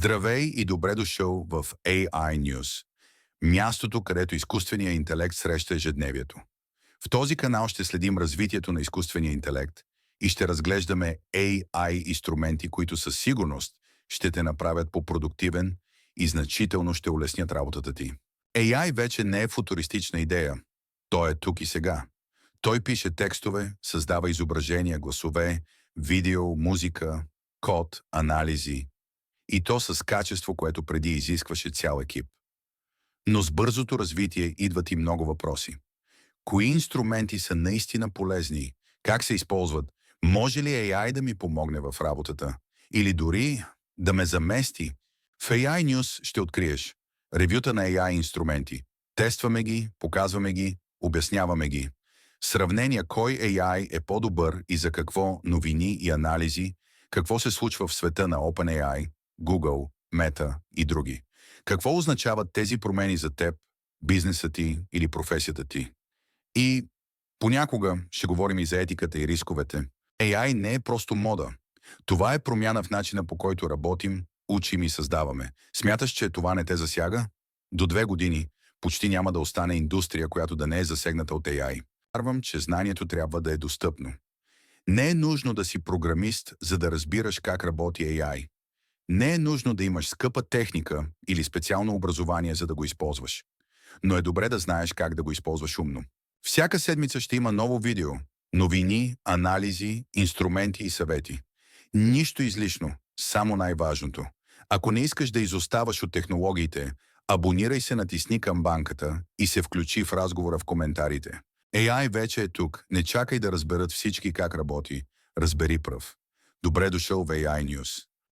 Здравей и добре дошъл в AI News, мястото, където изкуственият интелект среща ежедневието. В този канал ще следим развитието на изкуствения интелект и ще разглеждаме AI инструменти, които със сигурност ще те направят по-продуктивен и значително ще улеснят работата ти. AI вече не е футуристична идея. Той е тук и сега. Той пише текстове, създава изображения, гласове, видео, музика, код, анализи, и то с качество, което преди изискваше цял екип. Но с бързото развитие идват и много въпроси. Кои инструменти са наистина полезни? Как се използват? Може ли AI да ми помогне в работата? Или дори да ме замести? В AI News ще откриеш ревюта на AI инструменти. Тестваме ги, показваме ги, обясняваме ги. Сравнения кой AI е по-добър и за какво, новини и анализи, какво се случва в света на OpenAI, Google, Meta и други. Какво означават тези промени за теб, бизнеса ти или професията ти? И понякога ще говорим и за етиката и рисковете. AI не е просто мода. Това е промяна в начина, по който работим, учим и създаваме. Смяташ, че това не те засяга? До 2 години почти няма да остане индустрия, която да не е засегната от AI. Вярвам, че знанието трябва да е достъпно. Не е нужно да си програмист, за да разбираш как работи AI. Не е нужно да имаш скъпа техника или специално образование, за да го използваш. Но е добре да знаеш как да го използваш умно. Всяка седмица ще има ново видео, новини, анализи, инструменти и съвети. Нищо излишно, само най-важното. Ако не искаш да изоставаш от технологиите, абонирай се, натисни камбанката и се включи в разговора в коментарите. AI вече е тук. Не чакай да разберат всички как работи. Разбери пръв. Добре дошъл в AI News.